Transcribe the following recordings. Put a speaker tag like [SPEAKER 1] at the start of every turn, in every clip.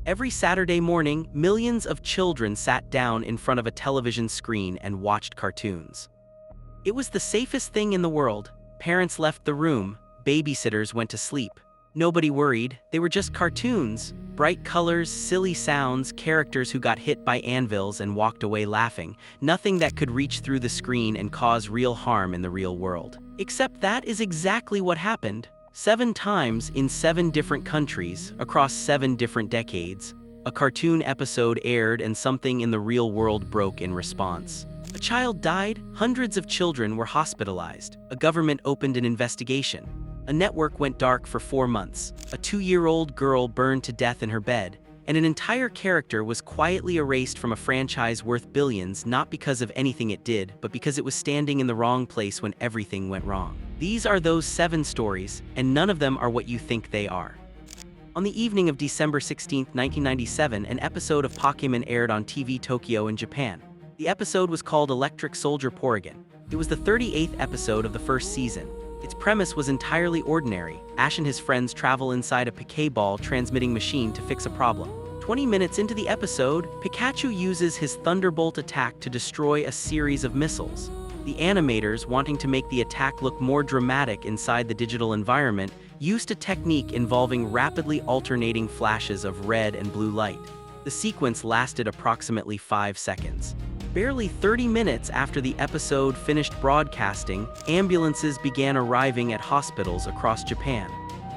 [SPEAKER 1] Every Saturday morning, millions of children sat down in front of a television screen and watched cartoons. It was the safest thing in the world. Parents left the room, babysitters went to sleep. Nobody worried, they were just cartoons. Bright colors, silly sounds, characters who got hit by anvils and walked away laughing. Nothing that could reach through the screen and cause real harm in the real world. Except that is exactly what happened. 7 times in 7 different countries, across 7 different decades, a cartoon episode aired and something in the real world broke in response. A child died, hundreds of children were hospitalized, a government opened an investigation. A network went dark for 4 months, a 2-year-old girl burned to death in her bed, and an entire character was quietly erased from a franchise worth billions not because of anything it did, but because it was standing in the wrong place when everything went wrong. These are those 7 stories, and none of them are what you think they are. On the evening of December 16, 1997, an episode of Pokémon aired on TV Tokyo in Japan. The episode was called Electric Soldier Porygon. It was the 38th episode of the first season. Its premise was entirely ordinary. Ash and his friends travel inside a Pokéball transmitting machine to fix a problem. 20 minutes into the episode, Pikachu uses his Thunderbolt attack to destroy a series of missiles. The animators, wanting to make the attack look more dramatic inside the digital environment, used a technique involving rapidly alternating flashes of red and blue light. The sequence lasted approximately 5 seconds. Barely 30 minutes after the episode finished broadcasting, ambulances began arriving at hospitals across Japan.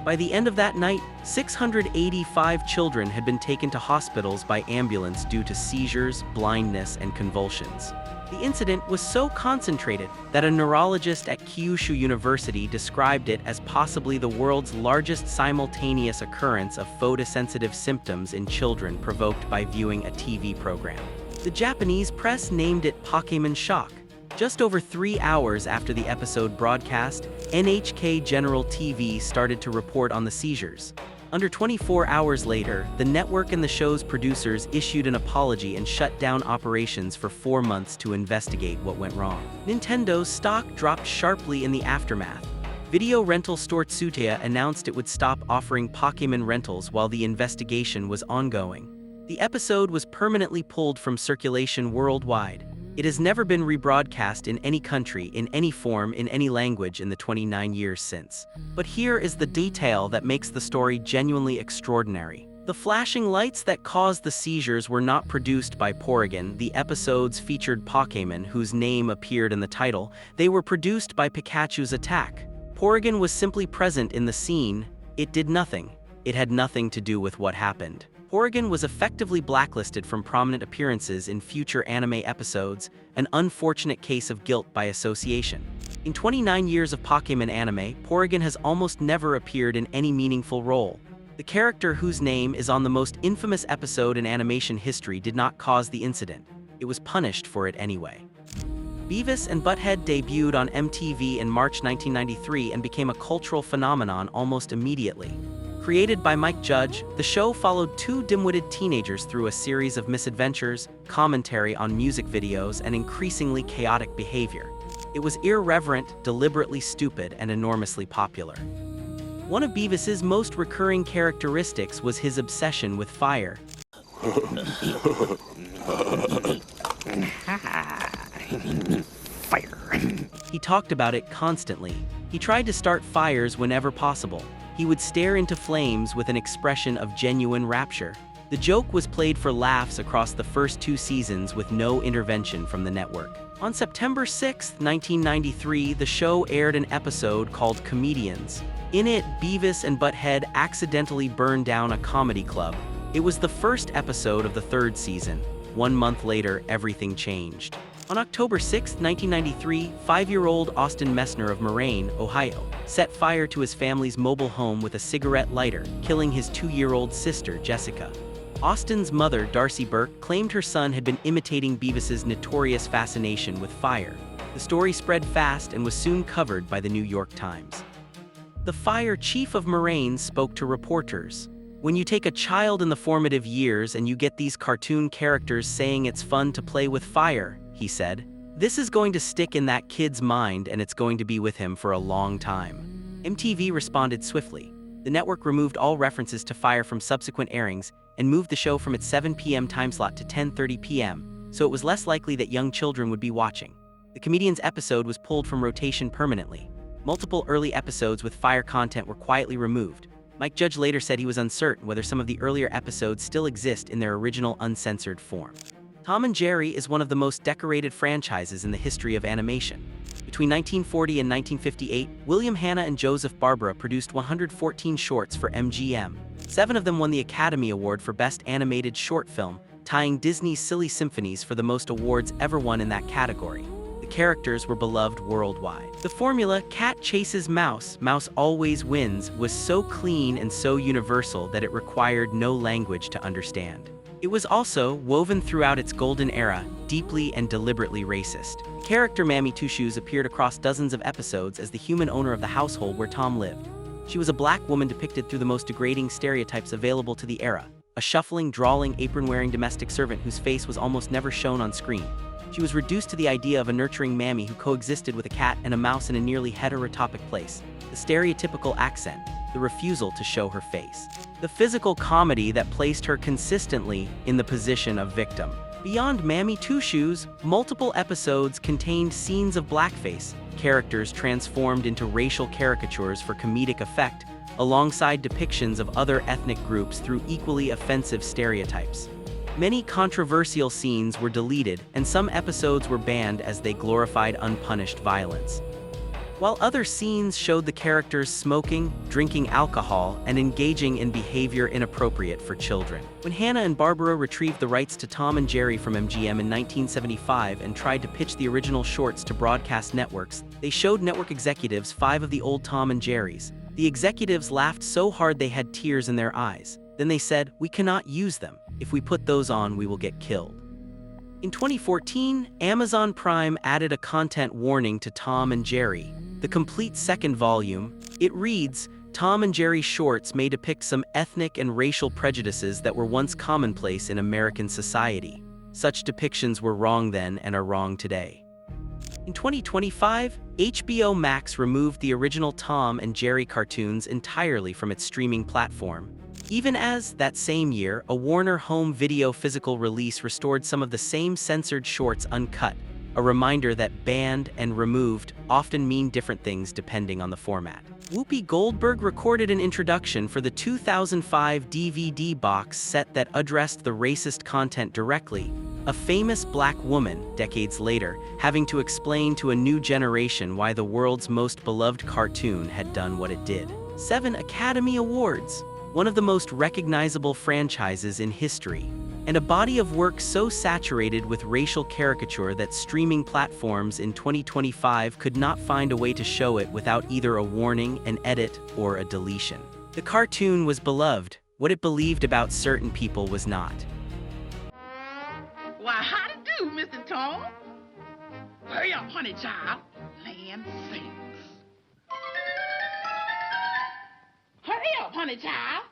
[SPEAKER 1] By the end of that night, 685 children had been taken to hospitals by ambulance due to seizures, blindness, and convulsions. The incident was so concentrated that a neurologist at Kyushu University described it as possibly the world's largest simultaneous occurrence of photosensitive symptoms in children provoked by viewing a TV program. The Japanese press named it Pokémon Shock. Just over 3 hours after the episode broadcast, NHK General TV started to report on the seizures. Under 24 hours later, the network and the show's producers issued an apology and shut down operations for 4 months to investigate what went wrong. Nintendo's stock dropped sharply in the aftermath. Video rental store Tsuteya announced it would stop offering Pokémon rentals while the investigation was ongoing. The episode was permanently pulled from circulation worldwide. It has never been rebroadcast in any country, in any form, in any language in the 29 years since. But here is the detail that makes the story genuinely extraordinary. The flashing lights that caused the seizures were not produced by Porygon. The episodes featured Pokémon, whose name appeared in the title. They were produced by Pikachu's attack. Porygon was simply present in the scene. It did nothing. It had nothing to do with what happened. Porygon was effectively blacklisted from prominent appearances in future anime episodes, an unfortunate case of guilt by association. In 29 years of Pokémon anime, Porygon has almost never appeared in any meaningful role. The character whose name is on the most infamous episode in animation history did not cause the incident. It was punished for it anyway. Beavis and Butthead debuted on MTV in March 1993 and became a cultural phenomenon almost immediately. Created by Mike Judge, the show followed 2 dim-witted teenagers through a series of misadventures, commentary on music videos, and increasingly chaotic behavior. It was irreverent, deliberately stupid, and enormously popular. One of Beavis's most recurring characteristics was his obsession with fire. Fire. He talked about it constantly. He tried to start fires whenever possible. He would stare into flames with an expression of genuine rapture. The joke was played for laughs across the first 2 seasons with no intervention from the network. On September 6, 1993, the show aired an episode called Comedians. In it, Beavis and Butthead accidentally burned down a comedy club. It was the first episode of the 3rd season. 1 month later, everything changed. On October 6, 1993, 5-year-old Austin Messner of Moraine, Ohio, set fire to his family's mobile home with a cigarette lighter, killing his 2-year-old sister, Jessica. Austin's mother, Darcy Burke, claimed her son had been imitating Beavis's notorious fascination with fire. The story spread fast and was soon covered by the New York Times. The fire chief of Moraine spoke to reporters. "When you take a child in the formative years and you get these cartoon characters saying it's fun to play with fire," he said, "this is going to stick in that kid's mind and it's going to be with him for a long time." MTV responded swiftly. The network removed all references to fire from subsequent airings and moved the show from its 7 p.m. timeslot to 10:30 p.m., so it was less likely that young children would be watching. The comedian's episode was pulled from rotation permanently. Multiple early episodes with fire content were quietly removed. Mike Judge later said he was uncertain whether some of the earlier episodes still exist in their original uncensored form. Tom and Jerry is one of the most decorated franchises in the history of animation. Between 1940 and 1958, William Hanna and Joseph Barbera produced 114 shorts for MGM. 7 of them won the Academy Award for Best Animated Short Film, tying Disney's Silly Symphonies for the most awards ever won in that category. The characters were beloved worldwide. The formula, cat chases mouse, mouse always wins, was so clean and so universal that it required no language to understand. It was also, woven throughout its golden era, deeply and deliberately racist. Character Mammy Two Shoes appeared across dozens of episodes as the human owner of the household where Tom lived. She was a black woman depicted through the most degrading stereotypes available to the era, a shuffling, drawling, apron-wearing domestic servant whose face was almost never shown on screen. She was reduced to the idea of a nurturing mammy who coexisted with a cat and a mouse in a nearly heterotopic place. The stereotypical accent, the refusal to show her face. The physical comedy that placed her consistently in the position of victim. Beyond Mammy Two Shoes, multiple episodes contained scenes of blackface, characters transformed into racial caricatures for comedic effect, alongside depictions of other ethnic groups through equally offensive stereotypes. Many controversial scenes were deleted, and some episodes were banned as they glorified unpunished violence. While other scenes showed the characters smoking, drinking alcohol, and engaging in behavior inappropriate for children. When Hanna and Barbera retrieved the rights to Tom and Jerry from MGM in 1975 and tried to pitch the original shorts to broadcast networks, they showed network executives 5 of the old Tom and Jerry's. The executives laughed so hard they had tears in their eyes. Then they said, "We cannot use them. If we put those on, we will get killed." In 2014, Amazon Prime added a content warning to Tom and Jerry, the complete second volume. It reads, "Tom and Jerry shorts may depict some ethnic and racial prejudices that were once commonplace in American society. Such depictions were wrong then and are wrong today." In 2025, HBO Max removed the original Tom and Jerry cartoons entirely from its streaming platform. Even as, that same year, a Warner Home Video physical release restored some of the same censored shorts uncut, a reminder that banned and removed often mean different things depending on the format. Whoopi Goldberg recorded an introduction for the 2005 DVD box set that addressed the racist content directly, a famous black woman, decades later, having to explain to a new generation why the world's most beloved cartoon had done what it did. 7 Academy Awards, one of the most recognizable franchises in history, and a body of work so saturated with racial caricature that streaming platforms in 2025 could not find a way to show it without either a warning, an edit, or a deletion. The cartoon was beloved. What it believed about certain people was not.
[SPEAKER 2] Why, how to do, Mr. Tom? Hurry up, honey child. Land sakes. Hurry up, honey child.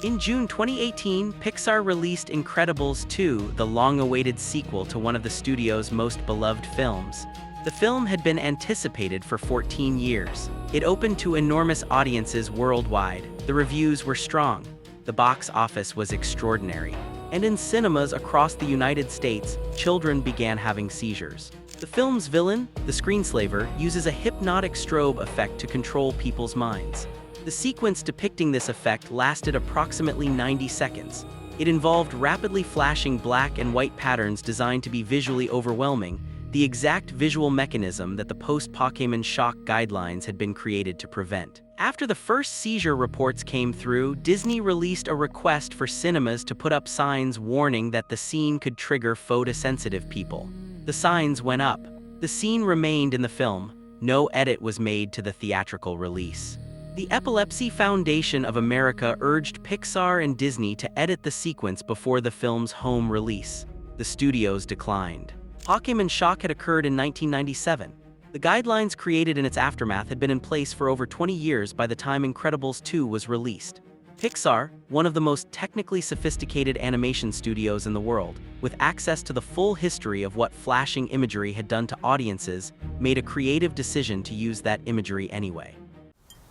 [SPEAKER 1] In June 2018, Pixar released Incredibles 2, the long-awaited sequel to one of the studio's most beloved films. The film had been anticipated for 14 years. It opened to enormous audiences worldwide. The reviews were strong. The box office was extraordinary. And in cinemas across the United States, children began having seizures. The film's villain, the screenslaver, uses a hypnotic strobe effect to control people's minds. The sequence depicting this effect lasted approximately 90 seconds. It involved rapidly flashing black and white patterns designed to be visually overwhelming, the exact visual mechanism that the post-Pokémon Shock guidelines had been created to prevent. After the first seizure reports came through, Disney released a request for cinemas to put up signs warning that the scene could trigger photosensitive people. The signs went up. The scene remained in the film. No edit was made to the theatrical release. The Epilepsy Foundation of America urged Pixar and Disney to edit the sequence before the film's home release. The studios declined. Pokémon Shock had occurred in 1997. The guidelines created in its aftermath had been in place for over 20 years by the time Incredibles 2 was released. Pixar, one of the most technically sophisticated animation studios in the world, with access to the full history of what flashing imagery had done to audiences, made a creative decision to use that imagery anyway.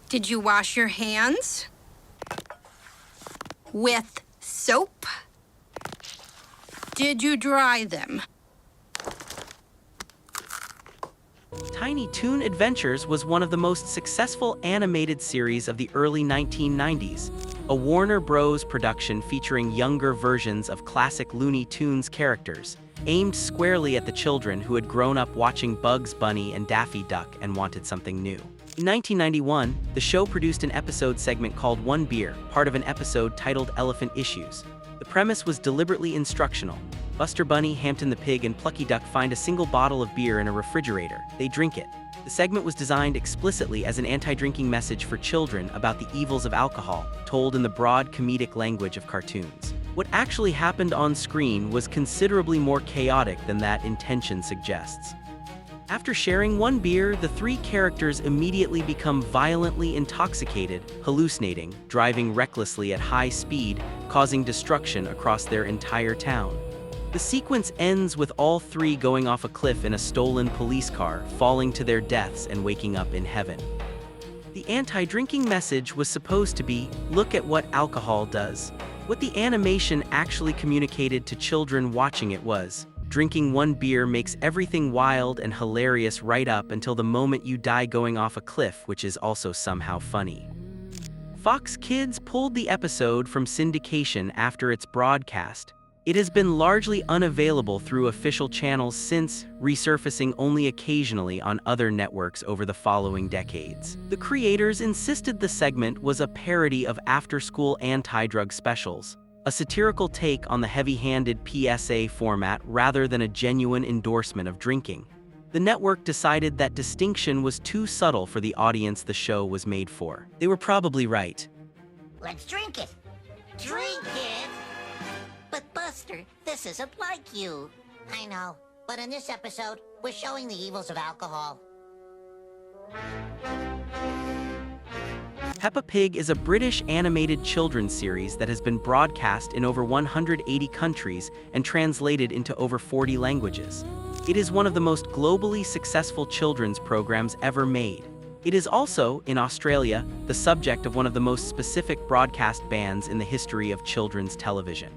[SPEAKER 3] Did you wash your hands? With soap? Did you dry them?
[SPEAKER 1] Tiny Toon Adventures was one of the most successful animated series of the early 1990s, a Warner Bros. Production featuring younger versions of classic Looney Tunes characters, aimed squarely at the children who had grown up watching Bugs Bunny and Daffy Duck and wanted something new. In 1991, the show produced an episode segment called One Beer, part of an episode titled Elephant Issues. The premise was deliberately instructional. Buster Bunny, Hampton the Pig, and Plucky Duck find a single bottle of beer in a refrigerator. They drink it. The segment was designed explicitly as an anti-drinking message for children about the evils of alcohol, told in the broad comedic language of cartoons. What actually happened on screen was considerably more chaotic than that intention suggests. After sharing one beer, the three characters immediately become violently intoxicated, hallucinating, driving recklessly at high speed, causing destruction across their entire town. The sequence ends with all three going off a cliff in a stolen police car, falling to their deaths and waking up in heaven. The anti-drinking message was supposed to be, look at what alcohol does. What the animation actually communicated to children watching it was, drinking one beer makes everything wild and hilarious right up until the moment you die going off a cliff, which is also somehow funny. Fox Kids pulled the episode from syndication after its broadcast. It has been largely unavailable through official channels since, resurfacing only occasionally on other networks over the following decades. The creators insisted the segment was a parody of after-school anti-drug specials, a satirical take on the heavy-handed PSA format rather than a genuine endorsement of drinking. The network decided that distinction was too subtle for the audience the show was made for. They were probably right.
[SPEAKER 4] Let's drink it. Drink it? But Buster, this isn't like you. I know, but in this episode, we're showing the evils of alcohol.
[SPEAKER 1] Peppa Pig is a British animated children's series that has been broadcast in over 180 countries and translated into over 40 languages. It is one of the most globally successful children's programs ever made. It is also, in Australia, the subject of one of the most specific broadcast bans in the history of children's television.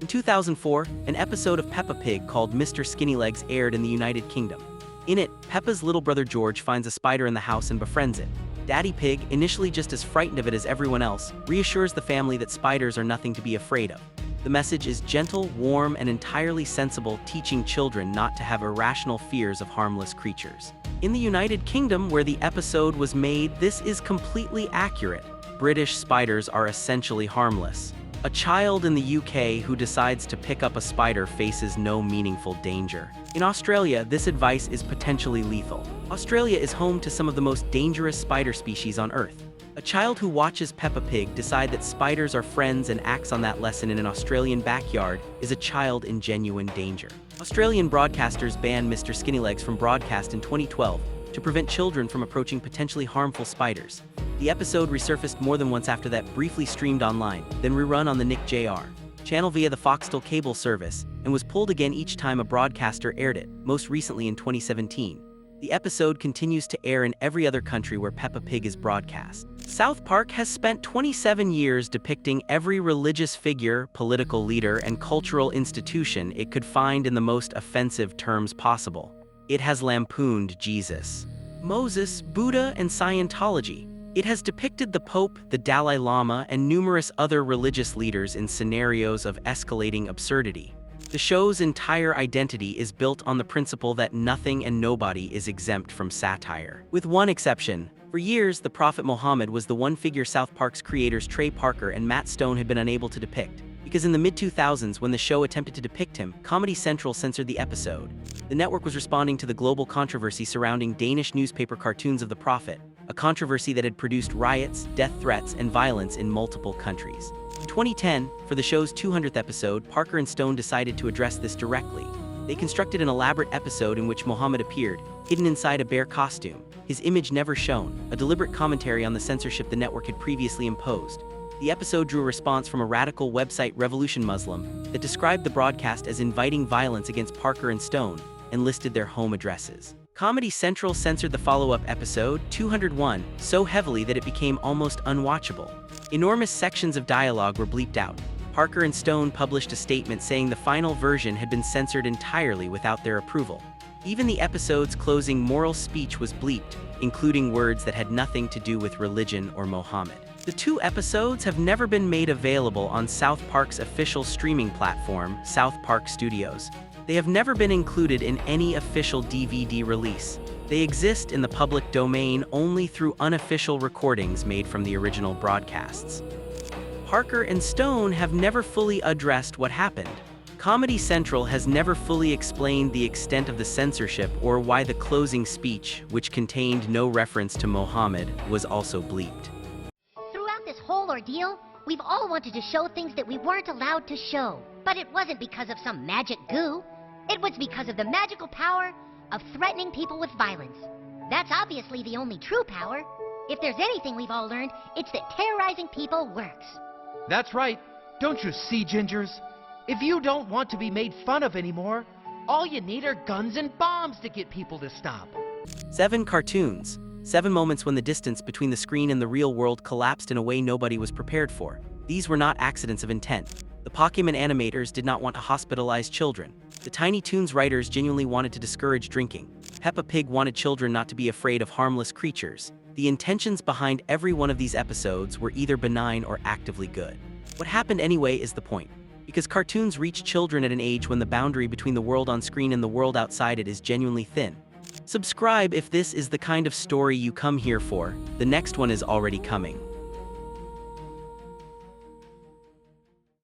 [SPEAKER 1] In 2004, an episode of Peppa Pig called Mr. Skinnylegs aired in the United Kingdom. In it, Peppa's little brother George finds a spider in the house and befriends it. Daddy Pig, initially just as frightened of it as everyone else, reassures the family that spiders are nothing to be afraid of. The message is gentle, warm, and entirely sensible, teaching children not to have irrational fears of harmless creatures. In the United Kingdom, where the episode was made, this is completely accurate. British spiders are essentially harmless. A child in the UK who decides to pick up a spider faces no meaningful danger. In Australia, this advice is potentially lethal. Australia is home to some of the most dangerous spider species on Earth. A child who watches Peppa Pig decide that spiders are friends and acts on that lesson in an Australian backyard is a child in genuine danger. Australian broadcasters banned Mr. Skinnylegs from broadcast in 2012 to prevent children from approaching potentially harmful spiders. The episode resurfaced more than once after that, briefly streamed online, then rerun on the Nick Jr. channel via the Foxtel cable service, and was pulled again each time a broadcaster aired it, most recently in 2017. The episode continues to air in every other country where Peppa Pig is broadcast. South Park has spent 27 years depicting every religious figure, political leader, and cultural institution it could find in the most offensive terms possible. It has lampooned Jesus, Moses, Buddha, and Scientology. It has depicted the Pope, the Dalai Lama, and numerous other religious leaders in scenarios of escalating absurdity. The show's entire identity is built on the principle that nothing and nobody is exempt from satire. With one exception, for years, the Prophet Muhammad was the one figure South Park's creators Trey Parker and Matt Stone had been unable to depict. Because in the mid-2000s, when the show attempted to depict him, Comedy Central censored the episode. The network was responding to the global controversy surrounding Danish newspaper cartoons of the Prophet, a controversy that had produced riots, death threats, and violence in multiple countries. In 2010, for the show's 200th episode, Parker and Stone decided to address this directly. They constructed an elaborate episode in which Muhammad appeared, hidden inside a bear costume, his image never shown, a deliberate commentary on the censorship the network had previously imposed. The episode drew a response from a radical website Revolution Muslim that described the broadcast as inviting violence against Parker and Stone and listed their home addresses. Comedy Central censored the follow-up episode, 201, so heavily that it became almost unwatchable. Enormous sections of dialogue were bleeped out. Parker and Stone published a statement saying the final version had been censored entirely without their approval. Even the episode's closing moral speech was bleeped, including words that had nothing to do with religion or Mohammed. The 2 episodes have never been made available on South Park's official streaming platform, South Park Studios. They have never been included in any official DVD release. They exist in the public domain only through unofficial recordings made from the original broadcasts. Parker and Stone have never fully addressed what happened. Comedy Central has never fully explained the extent of the censorship or why the closing speech, which contained no reference to Mohammed, was also bleeped.
[SPEAKER 5] Throughout this whole ordeal, we've all wanted to show things that we weren't allowed to show. But it wasn't because of some magic goo. It was because of the magical power of threatening people with violence. That's obviously the only true power. If there's anything we've all learned, it's that terrorizing people works.
[SPEAKER 6] That's right. Don't you see, Gingers? If you don't want to be made fun of anymore, all you need are guns and bombs to get people to stop.
[SPEAKER 1] 7 cartoons. 7 moments when the distance between the screen and the real world collapsed in a way nobody was prepared for. These were not accidents of intent. The Pokémon animators did not want to hospitalize children. The Tiny Toons writers genuinely wanted to discourage drinking. Peppa Pig wanted children not to be afraid of harmless creatures. The intentions behind every one of these episodes were either benign or actively good. What happened anyway is the point. Because cartoons reach children at an age when the boundary between the world on screen and the world outside it is genuinely thin. Subscribe if this is the kind of story you come here for. The next one is already coming.